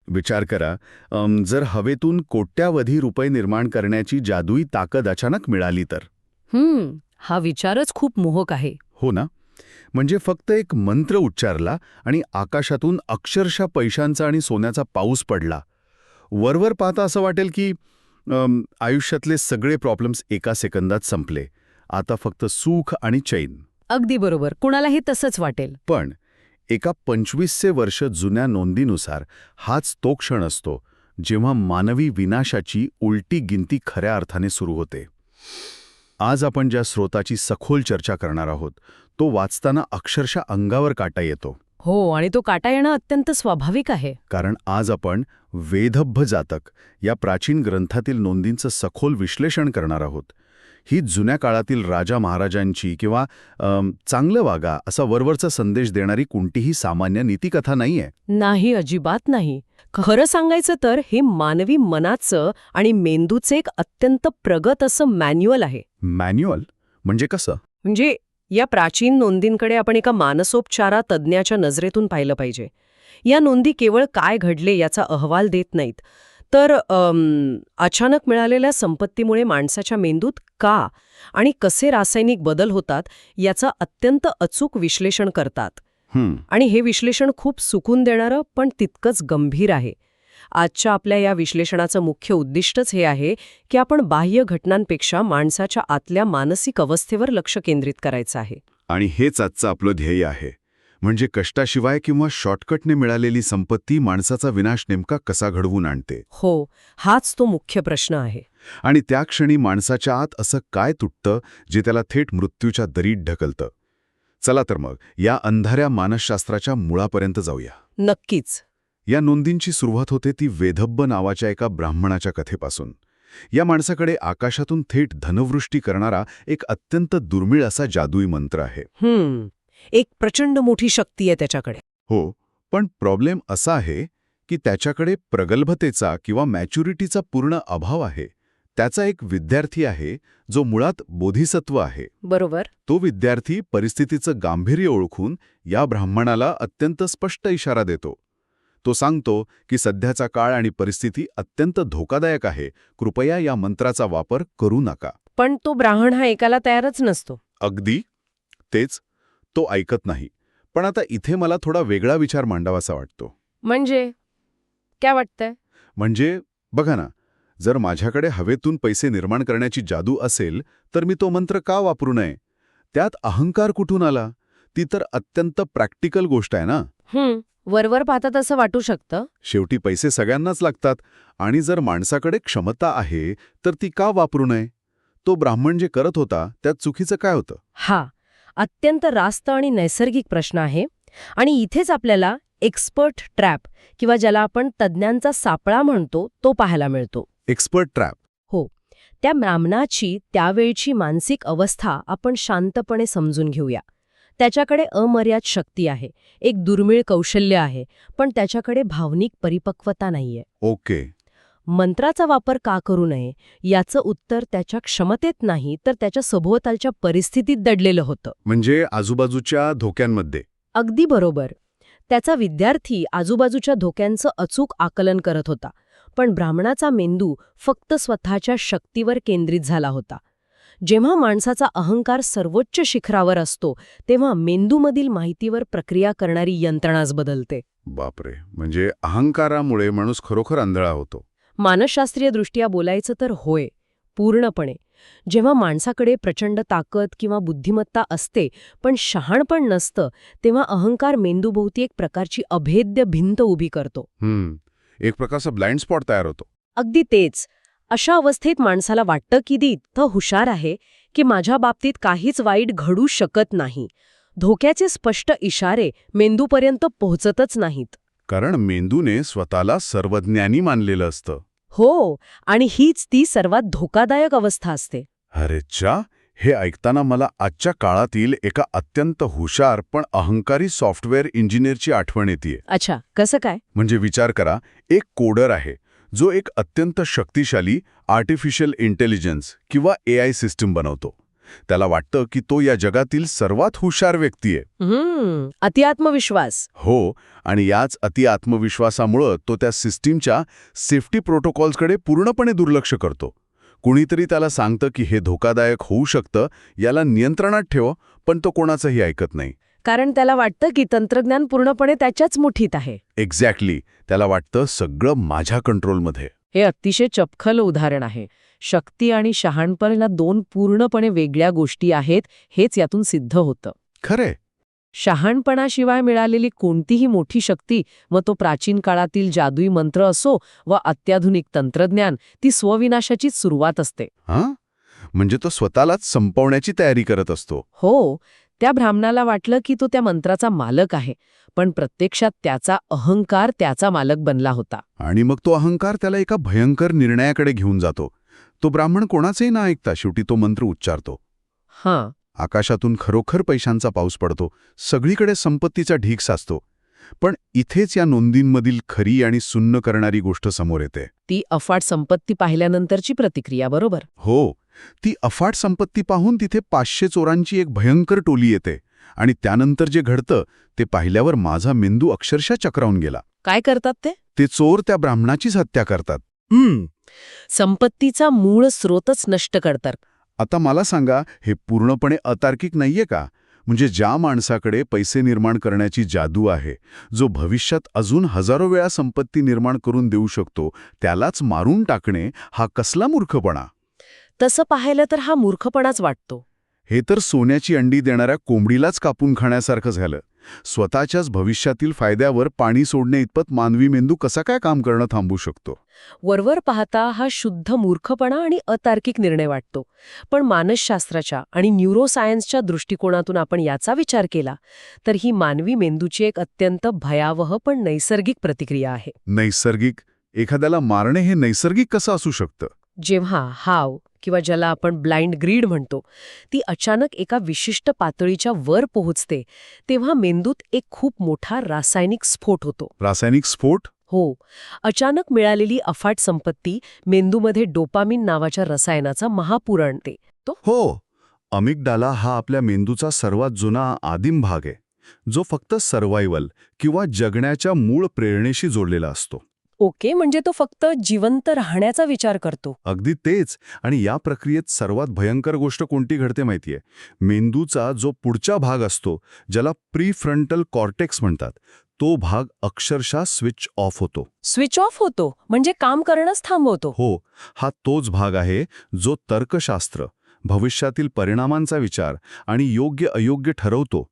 विचार करा, जर हवेतून कोट्यावधी रुपये निर्माण करण्याची जादुई ताकद अचानक मिळाली तर. हा विचारच खूप मोहक आहे. हो ना? म्हणजे फक्त एक मंत्र उच्चारला आणि आकाशातून अक्षरशः पैशांचा आणि सोन्याचा पाऊस पडला. वरवर पाहता असं वाटेल की आयुष्यातले सगळे प्रॉब्लेम्स एका सेकंदात संपले. आता फक्त सुख आणि चैन. अगदी बरोबर, कुणालाही तसंच वाटेल. पण एका 2500 वर्ष जुन्या नोंदीनुसार हाच तो क्षण असतो जेव्हा मानवी विनाशाची उलटी गिनती खऱ्या अर्थाने सुरू होते. आज आपण ज्या स्रोताची सखोल चर्चा करणार आहोत तो वाचताना अक्षरशः अंगावर काटा येतो. हो, आणि तो काटा येणं अत्यंत स्वाभाविक आहे. कारण आज आपण वेदब्भ जातक या प्राचीन ग्रंथातील नोंदींचं सखोल विश्लेषण करणार आहोत. ही जुन्या काळातील राजा महाराजांची किंवा चांगलं वागा असा वरवरचा संदेश देणारी कोणतीही सामान्य नीतिकथा नाहीये. नाही, अजिबात नाही. खरं सांगायचं तर हे मानवी मनाचं आणि मेंदूचं एक अत्यंत प्रगत असं मॅन्युअल आहे. मॅन्युअल म्हणजे कसं? म्हणजे या प्राचीन नोंदींकडे आपण एका मानसोपचार तज्ज्ञाच्या नजरेतून पाहिलं पाहिजे. या नोंदी केवळ काय घडले याचा अहवाल देत नाहीत, तर अचानक मिळालेल्या संपत्तीमुळे माणसाच्या मेंदूत का आणि कसे रासायनिक बदल होतात याचं अत्यंत अचूक विश्लेषण करतात. आणि हे विश्लेषण खूप सुकून देणारं पण तितकंच गंभीर आहे. आजच्या आपल्या या विश्लेषणाचं मुख्य उद्दिष्टच हे आहे की आपण बाह्य घटनांपेक्षा माणसाच्या आतल्या मानसिक अवस्थेवर लक्ष केंद्रित करायचं आहे. आणि हेच आजचं आपलं ध्येय आहे. म्हणजे कष्टाशिवाय किंवा शॉर्टकटने मिळालेली संपत्ती माणसाचा विनाश नेमका कसा घडवून आणते. हो, हाच तो मुख्य प्रश्न आहे. आणि त्या क्षणी माणसाच्या आत असं काय तुटतं जे त्याला थेट मृत्यूच्या दरीत ढकलतं. चला तर मग या अंधाऱ्या मानसशास्त्राच्या मुळापर्यंत जाऊया. नक्कीच. या नोंदींची सुरुवात होते ती वेदब्ब नावाच्या एका ब्राह्मणाच्या कथेपासून. या माणसाकडे आकाशातून थेट धनवृष्टी करणारा एक अत्यंत दुर्मिळ असा जादुई मंत्र आहे. एक प्रचंड मोठी शक्ती आहे त्याच्याकडे. हो, पण प्रॉब्लेम असा आहे की त्याच्याकडे प्रगल्भतेचा किंवा मॅच्युरिटीचा पूर्ण अभाव आहे. त्याचा एक विद्यार्थी आहे जो मुळात बोधिसत्व आहे. बरोबर. तो विद्यार्थी परिस्थितीचं गांभीर्य ओळखून या ब्राह्मणाला अत्यंत स्पष्ट इशारा देतो. तो सांगतो की सध्याचा काळ आणि परिस्थिती अत्यंत धोकादायक आहे, कृपया या मंत्राचा वापर करू नका. पण तो ब्राह्मण हा ऐकायला तयारच नसतो. अगदी तेच, तो ऐकत नाही. पण आता इथे मला थोडा वेगळा विचार मांडावासा वाटतो. म्हणजे काय वाटतंय? म्हणजे बघा ना, जर माझ्याकडे हवेतून पैसे निर्माण करण्याची जादू असेल तर मी तो मंत्र का वापरू नये? त्यात अहंकार कुठून आला? ती तर अत्यंत प्रॅक्टिकल गोष्ट आहे ना. वरवर पाहतात असं वाटू शकतं. शेवटी पैसे सगळ्यांनाच लागतात आणि जर माणसाकडे क्षमता आहे तर ती का वापरू नये? तो ब्राह्मण जे करत होता त्यात चुकीचं काय होतं? हा अत्यंत रास्त आणि नैसर्गिक प्रश्न आहे. आणि इथेच आपल्याला एक्सपर्ट ट्रॅप किंवा ज्याला आपण तज्ज्ञांचा सापळा म्हणतो तो पाहायला मिळतो. Expert trap? हो. त्या ब्राह्मणाची त्यावेळची मानसिक अवस्था आपण शांतपणे समजून घेऊया. त्याच्याकडे अमर्याद शक्ती आहे, एक दुर्मिळ कौशल्य आहे, पण त्याच्याकडे भावनिक परिपक्वता नाहीये. ओके. मंत्राचा वापर का करू नये याचं उत्तर त्याच्या क्षमतेत नाही तर त्याच्या सभोवतालच्या परिस्थितीत दडलेलं होतं. म्हणजे आजूबाजूच्या धोक्यांमध्ये? अगदी बरोबर. त्याचा विद्यार्थी आजूबाजूच्या धोक्यांचं अचूक आकलन करत होता, पण ब्राह्मणाचा मेंदू फक्त स्वतःच्या शक्तीवर केंद्रित झाला होता. जेव्हा माणसाचा अहंकार सर्वोच्च शिखरावर असतो तेव्हा मेंदूमधील माहितीवर प्रक्रिया करणारी यंत्रणाच बदलते. बापरे, म्हणजे अहंकारामुळे माणूस खरोखर आंधळा होतो. मानसशास्त्रीयदृष्ट्या बोलायचं तर होय, पूर्णपणे. जेव्हा माणसाकडे प्रचंड ताकद किंवा बुद्धिमत्ता असते पण शहाणपण नसतं तेव्हा अहंकार मेंदूभोवती एक प्रकारची अभेद्य भिंत उभी करतो. एक प्रकारचा ब्लाइंड स्पॉट तयार होतो. अगदी तेच. अशा अवस्थेत माणसाला वाटतं की ती इतकं हुशार आहे की माझ्या बाबतीत काहीच वाईट घडू शकत नाही. धोक्याचे स्पष्ट इशारे मेंदूपर्यंत पोहोचतच नाहीत. कारण मेंदूने स्वतःला सर्वज्ञानी मानलेलं असतं. हो, आणि हीच ती सर्वात धोकादायक अवस्था असते. अरे चा, हे ऐकताना मला आजच्या काळातील एका अत्यंत हुशार पण अहंकारी सॉफ्टवेअर इंजिनियरची आठवण येते. अच्छा, कसं काय? म्हणजे विचार करा, एक कोडर आहे जो एक अत्यंत शक्तिशाली आर्टिफिशियल इंटेलिजन्स किंवा AI सिस्टीम बनवतो. त्याला वाटतं की तो या जगातील सर्वात हुशार व्यक्ती आहे. अतिआत्मविश्वास. हो, आणि याच अति-आत्मविश्वासामुळं तो त्या सिस्टीमच्या सेफ्टी प्रोटोकॉल्सकडे पूर्णपणे दुर्लक्ष करतो. कुणीतरी त्याला सांगतं की हे धोकादायक होऊ शकतं, याला नियंत्रणात ठेव, पण तो कोणाचंही ऐकत नाही. कारण त्याला वाटतं की तंत्रज्ञान पूर्णपणे त्याच्याच मुठीत आहे. एक्झॅक्टली. त्याला वाटतं सगळं माझ्या कंट्रोलमध्ये. हे अतिशय चपखल उदाहरण आहे. शक्ती आणि शहाणपण या दोन पूर्णपणे वेगळ्या गोष्टी आहेत, हेच यातून सिद्ध होतं. खरे. शहाणपणाशिवाय मिळालेली कोणतीही मोठी शक्ती, मग तो प्राचीन काळातील जादुई मंत्र असो वा अत्याधुनिक तंत्रज्ञान, ती स्वविनाशाचीच सुरुवात असते. हां? म्हणजे तो स्वतःलाच संपवण्याची तयारी करत असतो. हो, त्या ब्राह्मणाला वाटलं की तो त्या मंत्राचा मालक आहे, पण प्रत्यक्षात त्याचा अहंकार त्याचा मालक बनला होता. आणि मग तो अहंकार त्याला एका भयंकर निर्णयाकडे घेऊन जातो. तो ब्राह्मण कोणाचंही न ऐकता शेवटी तो मंत्र उच्चारतो. हां, आकाशातून खरोखर पैशांचा पाऊस पडतो, सगळीकडे संपत्तीचा ढीग साचतो. पण इथेच या नोंदींमधील खरी आणि सुन्न करणारी गोष्ट समोर येते. ती अफाट संपत्ती पाहिल्यानंतरची प्रतिक्रिया, बरोबर? हो, ती अफाट संपत्ती पाहून तिथे 500 चोरांची एक भयंकर टोली येते. आणि त्यानंतर जे घडतं ते पाहिल्यावर माझा मेंदू अक्षरशः चक्रावून गेला. काय करतात ते? ते चोर त्या ब्राह्मणाचीच हत्या करतात. संपत्तीचा मूळ स्रोतच नष्ट करतात. आता मला सांगा, हे पूर्णपणे अतार्किक नाहीये का? म्हणजे ज्या माणसाकडे पैसे निर्माण करण्याची जादू आहे, जो भविष्यात अजून हजारो वेळा संपत्ती निर्माण करून देऊ शकतो, त्यालाच मारून टाकणे हा कसला मूर्खपणा? तसं पाहिलं तर हा मूर्खपणाच वाटतो. हे तर सोन्याची अंडी देणाऱ्या कोंबडीलाच कापून खाण्यासारखं झालं. स्वतःच्याच भविष्यातील फायद्यावर पाणी सोडणे इतपत मानवी मेंदू कसा काय काम करणं थांबवू शकतो? वरवर पाहता हा शुद्ध मूर्खपणा आणि अतार्किक निर्णय वाटतो. पण मानसशास्त्राच्या आणि न्यूरोसायन्सच्या दृष्टिकोनातून आपण याचा विचार केला तर ही मानवी मेंदूची एक अत्यंत भयावह पण नैसर्गिक प्रतिक्रिया आहे. नैसर्गिक? एखाद्याला मारणे हे नैसर्गिक कसं असू शकतं? जेव्हा हाव किंवा ज्याला आपण ब्लाइंड ग्रीड म्हणतो, ती अचानक एका विशिष्ट पातळीच्या वर पोहोचते, तेव्हा मेंदूत एक खूप मोठा रासायनिक स्फोट होतो. रासायनिक स्फोट? हो, अचानक मिळालेली अफाट संपत्ती मेंदूमध्ये डोपामिन नावाच्या रसायनाचा महापूर आणते. हो. अमिगडाला हा आपल्या मेंदूचा सर्वात जुना आदिम भाग आहे, जो फक्त सर्व्हायव्हल किंवा जगण्याच्या मूळ प्रेरणेशी जोडलेला असतो. ओके, म्हणजे तो फक्त जिवंत राहण्याचा विचार करतो. अगदी तेच. आणि या प्रक्रियेत सर्वात भयंकर गोष्ट कोणती घडते माहितीये? मेंदूचा जो पुढचा भाग असतो, ज्याला प्रीफ्रंटल कॉर्टेक्स म्हणतात, तो भाग अक्षरशः स्विच ऑफ होतो. स्विच ऑफ होतो म्हणजे काम करणंच थांबवतो. हो, हा तोच भाग आहे जो तर्कशास्त्र, भविष्यातील परिणामांचा विचार आणि योग्य अयोग्य ठरवतो.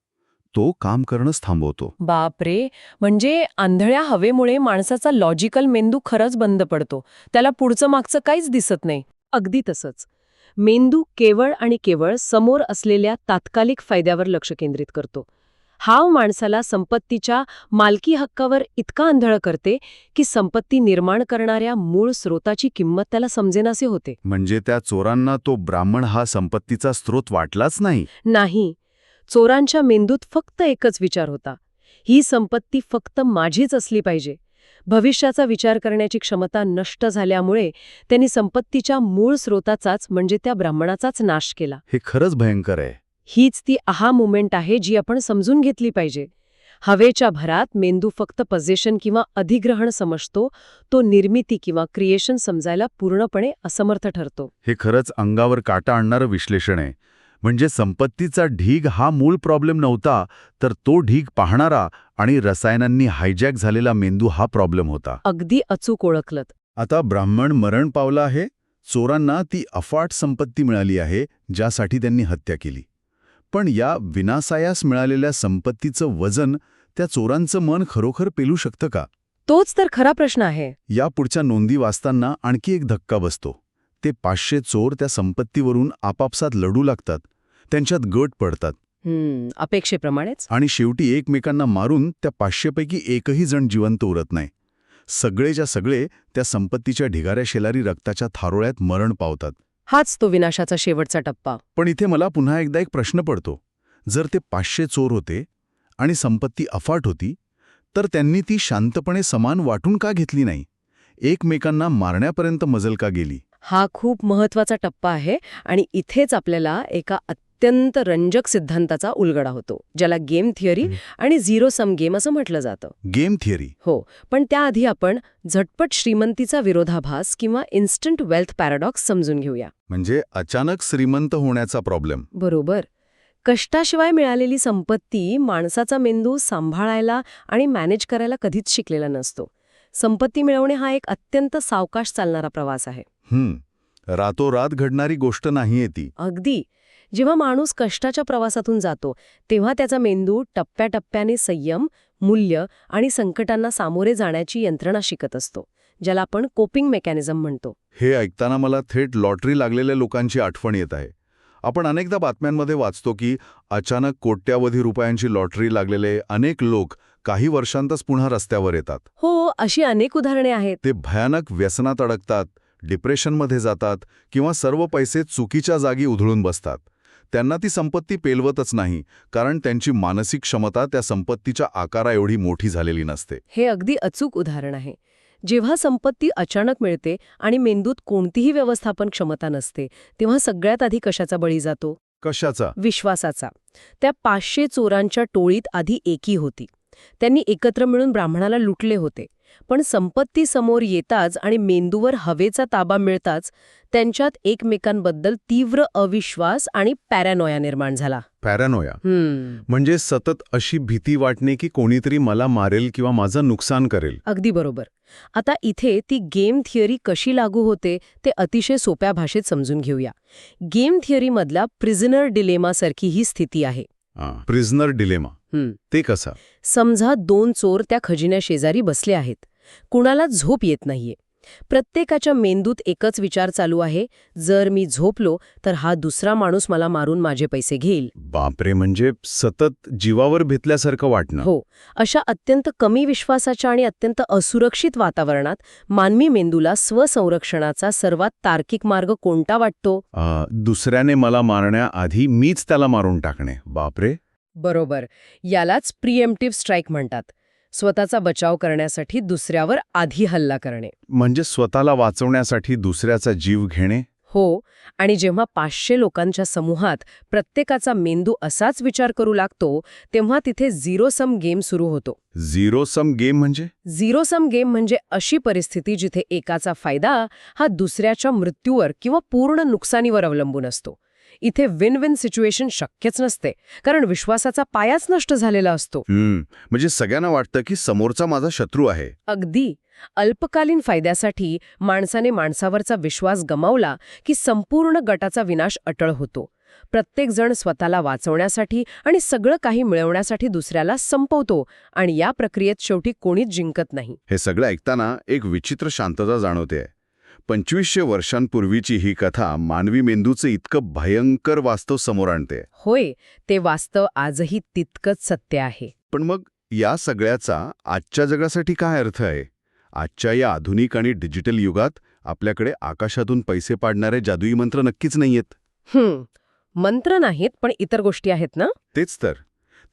तो काम करणंच थांबवतो. बापरे, म्हणजे आंधळ्या हवेमुळे माणसाचा लॉजिकल मेंदू खरंच बंद पडतो. त्याला पुढचं मागचं काहीच दिसत नाही. अगदी तसंच मेंदू केवळ आणि केवळ समोर असलेल्या तात्कालिक फायद्यावर लक्ष केंद्रित करतो. हाव माणसाला संपत्तीच्या मालकी हक्कावर इतका आंधळ करते की संपत्ती निर्माण करणाऱ्या मूळ स्रोताची किंमत त्याला समजेनासे होते. म्हणजे त्या चोरांना तो ब्राह्मण हा संपत्तीचा स्रोत वाटलाच नाही. नाही, चोरांच्या मेंदूत फक्त एकच विचार होता, ही संपत्ती फक्त माझीच असली पाहिजे. भविष्याचा विचार करण्याची क्षमता नष्ट झाल्यामुळे त्यांनी संपत्तीच्या मूळ स्रोताचाच म्हणजे त्या ब्राह्मणाचाच नाश केला. हे खरंच भयंकर आहे. हीच ती आहा मोमेंट आहे जी आपण समजून घेतली पाहिजे. हवेच्या भरात मेंदू फक्त पजेशन किंवा अधिग्रहण समजतो, तो निर्मिती किंवा क्रिएशन समजायला पूर्णपणे असमर्थ ठरतो. हे खरंच अंगावर काटा आणणारं विश्लेषण आहे. म्हणजे संपत्तीचा ढीग हा मूळ प्रॉब्लेम नव्हता, तर तो ढीग पाहणारा आणि रसायनांनी हायजॅक झालेला मेंदू हा प्रॉब्लेम होता. अगदी अचूक ओळखलत. आता ब्राह्मण मरण पावला आहे, चोरांना ती अफाट संपत्ती मिळाली आहे ज्यासाठी त्यांनी हत्या केली. पण या विनासायास मिळालेल्या संपत्तीचं वजन त्या चोरांचं मन खरोखर पेलू शकतं का? तोच तर खरा प्रश्न आहे. या पुढच्या नोंदी वाचताना आणखी एक धक्का बसतो. ते 500 चोर त्या संपत्तीवरून आपापसात लढू लागतात, त्यांच्यात गट पडतात. अपेक्षेप्रमाणेच. आणि शेवटी एकमेकांना मारून त्या 500 पैकी एकही जण जिवंत उरत नाही. सगळेच्या सगळे त्या संपत्तीच्या ढिगाऱ्या शेलारी रक्ताच्या थारोळ्यात मरण पावतात. हाच तो विनाशाचा शेवटचा टप्पा. पण इथे मला पुन्हा एकदा एक प्रश्न पडतो. जर ते 500 चोर होते आणि संपत्ती अफाट होती, तर त्यांनी ती शांतपणे समान वाटून का घेतली नाही? एकमेकांना मारण्यापर्यंत मजल का गेली? हा खूप महत्वाचा टप्पा आहे आणि इथेच आपल्याला एका अत्यंत रंजक सिद्धांताचा उलगडा होतो, ज्याला गेम थिअरी आणि झिरो सम गेम असं म्हटलं जातं. Game theory. हो, पण त्याआधी आपण झटपट श्रीमंतीचा विरोधाभास किंवा इन्स्टंट वेल्थ पॅराडॉक्स समजून घेऊया. म्हणजे अचानक श्रीमंत होण्याचा प्रॉब्लेम. बरोबर. कष्टाशिवाय मिळालेली संपत्ती माणसाचा मेंदू सांभाळायला आणि मॅनेज करायला कधीच शिकलेला नसतो. संपत्ती मिळवणे हा एक अत्यंत सावकाश चालणारा प्रवास आहे. रातोरात घडणारी गोष्ट नाहीये ती. अगदी. जेव्हा माणूस कष्टाच्या प्रवासातून जातो तेव्हा त्याचा मेंदू टप्प्याटप्प्याने संयम, मूल्य आणि संकटांना सामोरे जाण्याची यंत्रणा शिकत असतो, ज्याला आपण कोपिंग मेकॅनिझम म्हणतो. हे ऐकताना मला थेट लॉटरी लागलेल्या लोकांची आठवण येत आहे. आपण अनेकदा बातम्यांमध्ये वाचतो की अचानक कोट्यावधी रुपयांची लॉटरी लागलेले अनेक लोक काही वर्षांतच पुन्हा रस्त्यावर येतात. हो, अशी अनेक उदाहरणे आहेत. ते भयानक व्यसनात अडकतात, डिप्रेशनमध्ये जातात किंवा सर्व पैसे चुकीच्या जागी उधळून बसतात. त्यांना ती संपत्ती पेलवतच नाही, कारण त्यांची मानसिक क्षमता त्या संपत्तीच्या आकारा एवढी मोठी झालेली नसते. हे अगदी अचूक उदाहरण आहे. जेव्हा संपत्ती अचानक मिळते आणि मेंदूत कोणतीही व्यवस्थापन क्षमता नसते, तेव्हा सगळ्यात आधी कशाचा बळी जातो? कशाचा? विश्वासाचा. त्या 500 चोरांच्या टोळीत आधी एकी होती. त्यांनी एकत्र मिळून ब्राह्मणाला लुटले होते. पण संपत्ती समोर येताच आणि मेंदूवर हवेचा ताबा मिळताच त्यांच्यात एकमेकांबद्दल तीव्र अविश्वास आणि पॅरानोया निर्माण झाला. पॅरानोया म्हणजे सतत अशी भीती वाटणे की कोणीतरी मला मारेल किंवा माझं नुकसान करेल. अगदी बरोबर. आता इथे ती गेम थिअरी कशी लागू होते ते अतिशय सोप्या भाषेत समजून घेऊया. गेम थिअरीमधला प्रिझनर डिलेमासारखी ही स्थिती आहे. Prisoner dilemma. ते कसा? समजा 2 चोर त्या खजिन्याशेजारी बसले आहेत. कुणाला झोप येत नाहीये. प्रत्येकाच्या मेंदूत एकच विचार चालू आहे, जर मी झोपलो तर हा दुसरा माणूस मला मारून माझे पैसे घेईल. बापरे, म्हणजे सतत जीवावर बेतल्यासारखं वाटणं. हो, अशा अत्यंत कमी विश्वासाच्या आणि अत्यंत असुरक्षित वातावरणात मानवी मेंदूला स्वसंरक्षणाचा सर्वात तार्किक मार्ग कोणता वाटतो? दुसऱ्याने मला मारण्याआधी मीच त्याला मारून टाकणे. बापरे. बरोबर. यालाच प्रिएम्प्टिव्ह स्ट्राईक म्हणतात. स्वतःचा बचाव करण्यासाठी दुसऱ्यावर आधी हल्ला करणे. म्हणजे स्वतःला वाचवण्यासाठी दुसऱ्याचा जीव घेणे. हो, आणि जेव्हा 500 लोकांच्या समूहात प्रत्येकाचा मेंदू असाच विचार करू लागतो, तेव्हा तिथे झिरो सम गेम सुरू होतो. झिरो सम गेम म्हणजे? झिरो सम गेम म्हणजे अशी परिस्थिती जिथे एकाचा फायदा हा दुसऱ्याच्या मृत्यूवर किंवा पूर्ण नुकसानीवर अवलंबून असतो. इथे विन विन सिच्युएशन शक्यच नसते, कारण विश्वासाचा पायाच नष्ट झालेला असतो. म्हणजे सगळ्यांना वाटतं की समोरचा माझा शत्रू आहे. अगदी. अल्पकालीन फायद्यासाठी माणसाने माणसावरचा विश्वास गमावला की संपूर्ण गटाचा विनाश अटळ होतो. प्रत्येकजण स्वतःला वाचवण्यासाठी आणि सगळं काही मिळवण्यासाठी दुसऱ्याला संपवतो आणि या प्रक्रियेत शेवटी कोणीच जिंकत नाही. हे सगळं ऐकताना एक विचित्र शांतता जाणवते. 2500 वर्षांपूर्वीची ही कथा मानवी मेंदूचं इतकं भयंकर वास्तव समोर आणते. होय, ते वास्तव आजही तितकंच सत्य आहे. पण मग या सगळ्याचा आजच्या जगासाठी काय अर्थ आहे? आजच्या या आधुनिक आणि डिजिटल युगात आपल्याकडे आकाशातून पैसे पाडणारे जादुई मंत्र नक्कीच नाहीयेत. मंत्र नाहीत, पण इतर गोष्टी आहेत ना? तेच तर.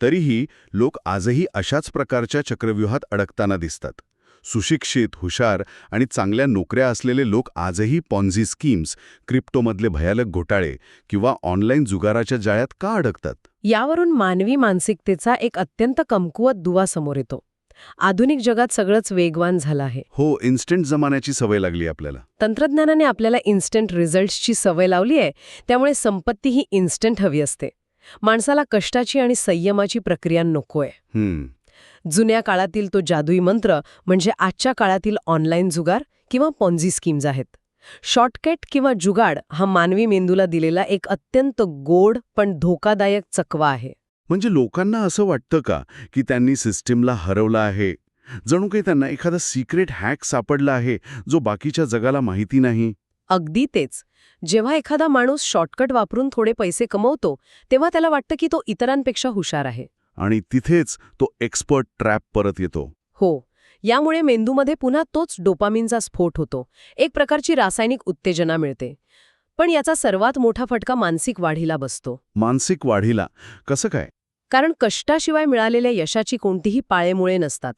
तरीही लोक आजही अशाच प्रकारच्या चक्रव्यूहात अडकताना दिसतात. सुशिक्षित, हुशार आणि चांगल्या नोकऱ्या असलेले लोक आजही पॉन्झी स्कीम्स, क्रिप्टोमधले भयानक घोटाळे किंवा ऑनलाईन जुगाराच्या जाळ्यात का अडकतात? यावरून मानवी मानसिकतेचा एक अत्यंत कमकुवत दुवा समोर येतो. आधुनिक जगात सगळंच वेगवान झालं आहे. हो, इन्स्टंट जमान्याची सवय लागली आपल्याला. तंत्रज्ञानाने आपल्याला इन्स्टंट रिझल्ट्सची सवय लावली आहे, त्यामुळे संपत्ती ही इन्स्टंट हवी असते. माणसाला कष्टाची आणि संयमाची प्रक्रिया नकोय. जुन्या काळातील तो जादुई मंत्र म्हणजे आजच्या काळातील ऑनलाईन जुगार किंवा पॉन्झी स्कीम्स आहेत. शॉर्टकट किंवा जुगाड हा मानवी मेंदूला दिलेला एक अत्यंत गोड पण धोकादायक चकवा आहे. म्हणजे लोकांना असं वाटतं का की त्यांनी सिस्टीमला हरवलं आहे? जणू काही त्यांना एखादा सिक्रेट हॅक सापडला आहे जो बाकीच्या जगाला माहिती नाही. अगदी तेच. जेव्हा एखादा माणूस शॉर्टकट वापरून थोडे पैसे कमवतो तेव्हा त्याला वाटतं की तो इतरांपेक्षा हुशार आहे. आणि तिथेच तो एक्सपर्ट ट्रॅप परत येतो. हो, यामुळे मेंदूमध्ये पुन्हा तोच डोपामिनचा स्फोट होतो. एक प्रकारची रासायनिक उत्तेजना मिळते. पण याचा सर्वात मोठा फटका मानसिक वाढीला बसतो. मानसिक वाढीला कसं काय? कारण कष्टाशिवाय मिळालेल्या यशाची कोणतीही पाळेमुळे नसतात.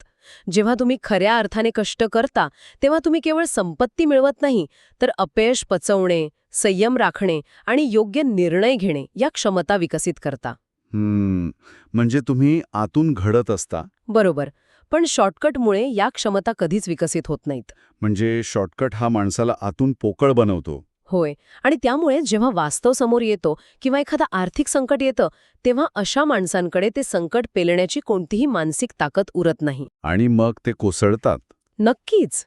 जेव्हा तुम्ही खऱ्या अर्थाने कष्ट करता तेव्हा तुम्ही केवळ संपत्ती मिळवत नाही, तर अपयश पचवणे, संयम राखणे आणि योग्य निर्णय घेणे या क्षमता विकसित करता. म्हणजे तुम्ही आतून घडत असता. बरोबर. पण शॉर्टकटमुळे या क्षमता कधीच विकसित होत नाहीत. म्हणजे शॉर्टकट हा माणसाला आतून पोकळ बनवतो. होय. आणि त्यामुळे जेव्हा वास्तव समोर येतो किंवा एखादा आर्थिक संकट येतं, तेव्हा अशा माणसांकडे ते संकट पेलण्याची कोणतीही मानसिक ताकद उरत नाही. आणि मग ते कोसळतात. नक्कीच.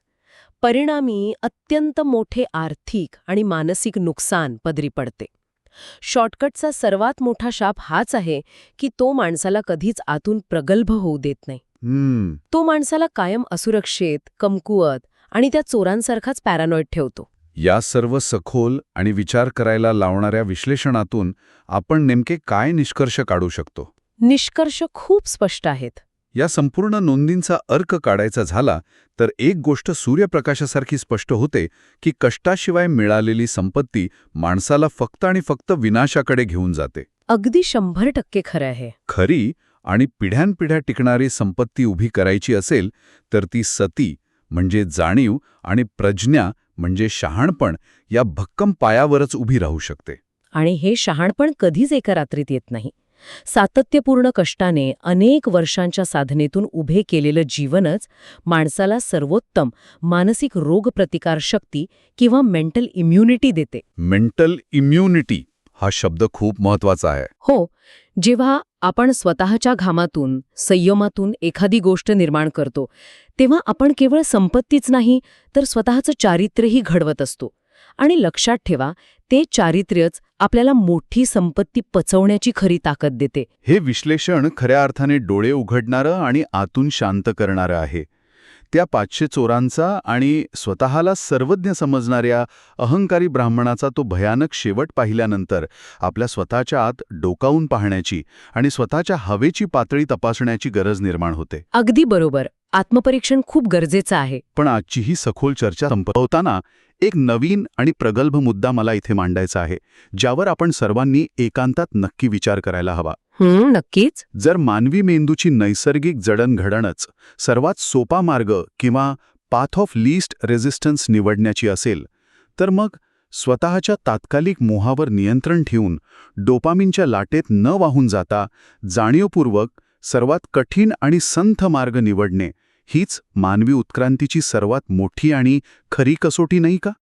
परिणामी अत्यंत मोठे आर्थिक आणि मानसिक नुकसान पदरी पडते. शॉर्टकटचा सर्वात मोठा शाप हाच आहे की तो माणसाला कधीच आतून प्रगल्भ होऊ देत नाही. तो माणसाला कायम असुरक्षित, कमकुवत आणि त्या चोरांसारखाच पॅरानॉइड ठेवतो. या सर्व सखोल आणि विचार करायला लावणाऱ्या विश्लेषणातून आपण नेमके काय निष्कर्ष काढू शकतो? निष्कर्ष खूप स्पष्ट आहेत. या संपूर्ण नोंदींचा अर्क काढायचा झाला तर एक गोष्ट सूर्यप्रकाशासारखी स्पष्ट होते की कष्टाशिवाय मिळालेली संपत्ती माणसाला फक्त आणि फक्त विनाशाकडे घेऊन जाते. अगदी 100% खरं आहे. खरी आणि पिढ्यानपिढ्या टिकणारी संपत्ती उभी करायची असेल तर ती सती म्हणजे जाणीव आणि प्रज्ञा म्हणजे शहाणपण या भक्कम पायावरच उभी राहू शकते. आणि हे शहाणपण कधीच एका रात्रीत येत नाही. सातत्यपूर्ण कष्टाने अनेक वर्षांच्या साधनेतून उभे केलेलं जीवनच माणसाला सर्वोत्तम मानसिक रोगप्रतिकारशक्ती किंवा मेंटल इम्युनिटी देते. मेंटल इम्युनिटी हा शब्द खूप महत्वाचा आहे. हो. जेव्हा आपण स्वतःच्या घामातून, संयमातून एखादी गोष्ट निर्माण करतो, तेव्हा आपण केवळ संपत्तीच नाही तर स्वतःचं चारित्र्यही घडवत असतो. आणि लक्षात ठेवा, ते चारित्र्यच आपल्याला मोठी संपत्ती पचवण्याची खरी ताकद देते. हे विश्लेषण खऱ्या अर्थाने डोळे उघडणारं आणि आतून शांत करणारं आहे. त्या 500 चोरांचा आणि स्वतःला सर्वज्ञ समजणाऱ्या अहंकारी ब्राह्मणाचा तो भयानक शेवट पाहिल्यानंतर आपल्या स्वतःच्या आत डोकावून पाहण्याची आणि स्वतःच्या हवेची पातळी तपासण्याची गरज निर्माण होते. अगदी बरोबर. आत्मपरीक्षण खूप गरजेचं आहे. पण आजची ही सखोल चर्चा संपवताना एक नवीन आणि प्रगल्भ मुद्दा मला इथे मांडायचा आहे, ज्यावर आपण सर्वांनी एकांतात नक्की विचार करायला हवा. नक्कीच. जर मानवी मेंदूची नैसर्गिक जडणघडणच सर्वात सोपा मार्ग किंवा पाथ ऑफ लीस्ट रेझिस्टन्स निवडण्याची असेल, तर मग स्वतःच्या तात्कालिक मोहावर नियंत्रण ठेवून डोपामिनच्या लाटेत न वाहून जाता जाणीवपूर्वक सर्वात कठीण आणि संथ मार्ग निवडणे हीच मानवी उत्क्रांतीची सर्वात मोठी आणि खरी कसोटी नाही का?